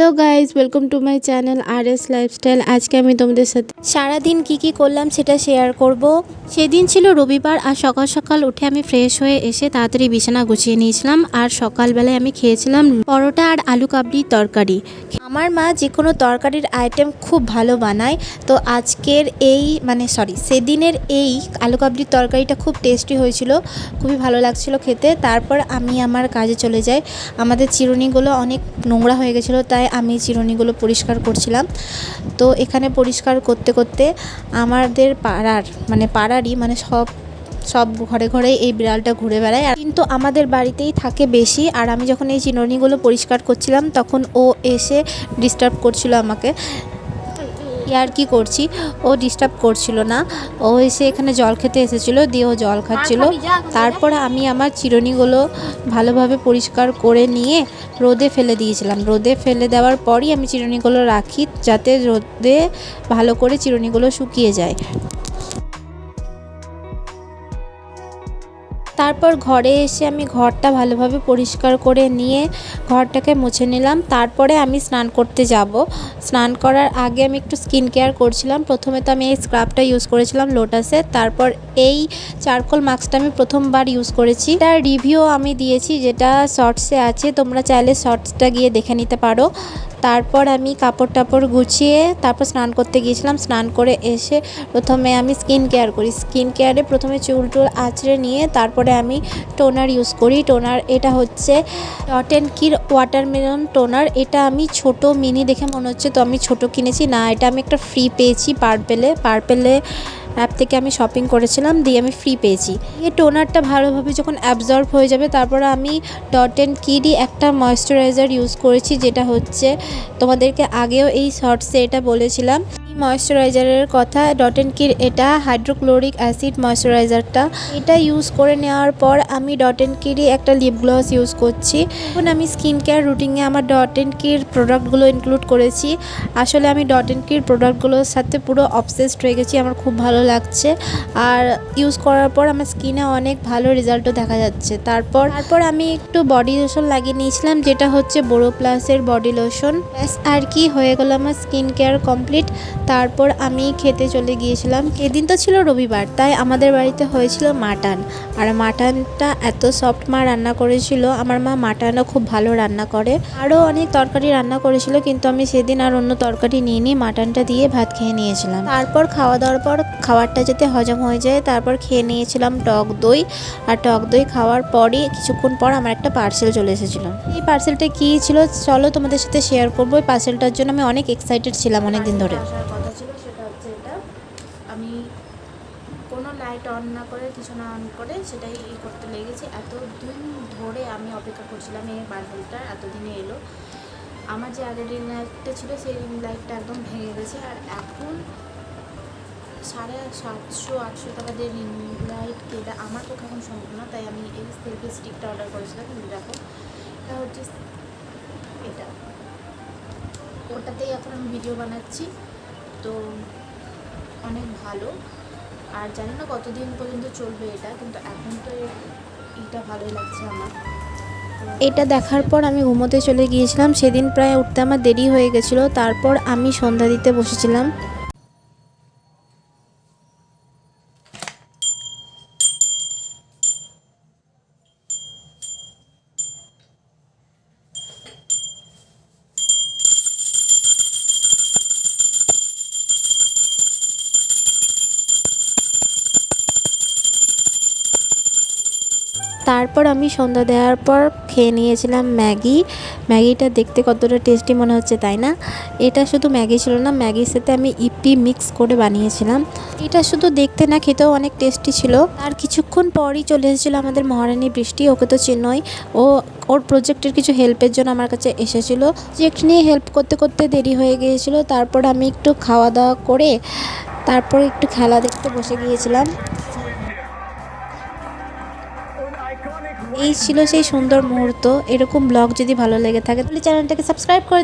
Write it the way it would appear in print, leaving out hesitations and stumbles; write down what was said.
Hello guys, welcome to my channel RS lifestyle. আজকে আমি তোমাদের সাথে সারাদিন কি করলাম সেটা শেয়ার করব। সেদিন ছিল রবিবার, আর সকাল সকাল উঠে আমি ফ্রেশ হয়ে এসে তাড়াতাড়ি বিছানা গুছিয়ে নিয়েছিলাম। আর সকালবেলায় আমি খেয়েছিলাম পরোটা আর আলু কাবলির তরকারি। আমার মা যে কোনো তরকারির আইটেম খুব ভালো বানায়, তো আজকের সেদিনের এই আলু কাবলির তরকারিটা খুব টেস্টি হয়েছিল, খুবই ভালো লাগছিল খেতে। তারপর আমি আমার কাজে চলে যাই। আমাদের চিরুনিগুলো অনেক নোংরা হয়ে গেছিলো, তাই আমি চিরুনিগুলো পরিষ্কার করছিলাম। তো এখানে পরিষ্কার করতে করতে আমাদের পাড়ারই সব ঘরে ঘরে এই বিড়ালটা ঘুরে বেড়ায়, কিন্তু আমাদের বাড়িতেই থাকে বেশি। আর আমি যখন এই চিরুনিগুলো পরিষ্কার করছিলাম তখন ও এসে ডিস্টার্ব করছিল আমাকে। আর কি করছি, ও ডিস্টার্ব করছিল না, ও এসে এখানে জল খেতে এসেছিলো, দিয়ে ও জল খাচ্ছিল। তারপর আমি আমার চিরুনিগুলো ভালোভাবে পরিষ্কার করে নিয়ে রোদে ফেলে দিয়েছিলাম। রোদে ফেলে দেওয়ার পরই আমি চিরুনিগুলো রাখি, যাতে রোদে ভালো করে চিরুনিগুলো শুকিয়ে যায়। তারপর ঘরে এসে আমি ঘরটা ভালোভাবে পরিষ্কার করে নিয়ে ঘরটাকে মুছে নিলাম। তারপরে আমি স্নান করতে যাব। স্নান করার আগে আমি একটু স্কিন কেয়ার করছিলাম। প্রথমে তো আমি এই স্ক্রাবটা ইউজ করেছিলাম লোটাসের। তারপর এই চারকোল মাস্কটা আমি প্রথমবার ইউজ করেছি। তার রিভিউ আমি দিয়েছি, যেটা শর্টসে আছে, তোমরা চাইলে শর্টসটা গিয়ে দেখে নিতে পারো। তারপর আমি কাপড় টাপড় গুছিয়ে তারপর স্নান করতে গিয়েছিলাম। স্নান করে এসে প্রথমে আমি স্কিন কেয়ার করি। স্কিন কেয়ারে প্রথমে চুল আঁচড়ে নিয়ে তারপরে আমি টোনার ইউজ করি। টোনার এটা হচ্ছে ডট অ্যান্ড কির ওয়াটারমেলন টোনার। এটা আমি ছোট মিনি দেখে মনে হচ্ছে, তো আমি ছোট কিনেছি না, এটা আমি একটা ফ্রি পেয়েছি পার্পেলে অ্যাপ থেকে আমি শপিং করেছিলাম, দিয়ে আমি ফ্রি পেয়েছি। এই টোনারটা ভালোভাবে যখন অ্যাবজর্ব হয়ে যাবে, তারপর আমি ডট অ্যান্ড কিরই একটা ময়েশ্চারাইজার ইউজ করেছি, যেটা হচ্ছে তোমাদেরকে আগেও এই শর্টসে এটা বলেছিলাম এই ময়েশ্চারাইজারের কথা। ডট অ্যান্ড কির এটা হাইড্রোক্লোরিক অ্যাসিড ময়েশ্চারাইজারটা। এটা ইউজ করে নেওয়ার পর আমি ডট অ্যান্ড কিরই একটা লিপ গ্লস ইউজ করছি। এখন আমি স্কিন কেয়ার রুটিনে আমার ডট অ্যান্ড কির প্রোডাক্টগুলো ইনক্লুড করেছি। আসলে আমি ডট অ্যান্ড কির প্রোডাক্টগুলোর সাথে পুরো অবসেসড হয়ে গেছি, আমার খুব ভালো লাগছে। আর ইউজ করার পর আমার স্কিনে অনেক ভালো রেজাল্টও দেখা যাচ্ছে। তারপর আমি একটু বডি লোশন লাগিয়ে নিয়েছিলাম, যেটা হচ্ছে বোরোপ্লাসের বডি লোশন। ব্যাস, আর কি হয়ে গেল আমার স্কিন কেয়ার কমপ্লিট। তারপর আমি খেতে চলে গিয়েছিলাম। এদিন তো ছিল রবিবার, তাই আমাদের বাড়িতে হয়েছিল মাটন। আর মাটনটা এত সফট মা রান্না করেছিল। আমার মা মাটনও খুব ভালো রান্না করে। আরও অনেক তরকারি রান্না করেছিল, কিন্তু আমি সেদিন আর অন্য তরকারি নিইনি, মাটনটা দিয়ে ভাত খেয়ে নিয়েছিলাম। তারপর খাওয়া দাওয়ার পর খাবারটা যাতে হজম হয়ে যায়, তারপর খেয়ে নিয়েছিলাম টক দই। আর টক দই খাওয়ার পরই কিছুক্ষণ পর আমার একটা পার্সেল চলে এসেছিলো। এই পার্সেলটা কী ছিল চলো তোমাদের সাথে শেয়ার করবো। এই পার্সেলটার জন্য আমি অনেক এক্সাইটেড ছিলাম অনেক দিন ধরে। আসার কথা ছিল সেটা হচ্ছে এটা, আমি কোনো লাইট অন না করে কিছু না অন করে সেটাই করতে লেগেছি। এতদিন ধরে আমি অপেক্ষা করছিলাম এই পার্সেলটা, এতদিনে এলো। আমার যে আগের রিং লাইটটা ছিল সেই রিং লাইটটা একদম ভেঙে গেছে, আর এখন 750-800 টাকা দিয়ে রিং লাইট কেনা আমার পক্ষে এখন সম্ভব না, তাই আমি এই সেলফি স্টিকটা অর্ডার করেছিলাম। কিন্তু দেখো, এটা হচ্ছে এটা, ওটাতেই এখন আমি ভিডিও বানাচ্ছি, তো অনেক ভালো। আর জানি না কতদিন পর্যন্ত চলবে এটা, কিন্তু এখন তো এটা ভালোই লাগছে আমার। এটা দেখার পর আমি ঘুমোতে চলে গিয়েছিলাম। সেদিন প্রায় উঠতে আমার দেরি হয়ে গেছিলো। তারপর আমি সন্ধ্যা দিতে বসেছিলাম। তারপর আমি সন্ধ্যা দেওয়ার পর খেয়ে নিয়েছিলাম ম্যাগিটা দেখতে কতটা টেস্টি মনে হচ্ছে, তাই না? এটা শুধু ম্যাগি ছিল না, ম্যাগির সাথে আমি ইপি মিক্স করে বানিয়েছিলাম। এটা শুধু দেখতে না, খেতেও অনেক টেস্টি ছিল। আর কিছুক্ষণ পরই চলে এসেছিলো আমাদের মহারানী বৃষ্টি। ওকে তো চেনই, ওর প্রজেক্টের কিছু হেল্পের জন্য আমার কাছে এসেছিলো। প্রজেক্ট নিয়ে হেল্প করতে করতে দেরি হয়ে গিয়েছিলো। তারপর আমি একটু খাওয়া দাওয়া করে তারপর একটু খেলা দেখতে বসে গিয়েছিলাম। এই ছিল সেই সুন্দর মুহূর্ত। এরকম ব্লগ যদি ভালো লেগে থাকে তাহলে চ্যানেলটাকে সাবস্ক্রাইব করে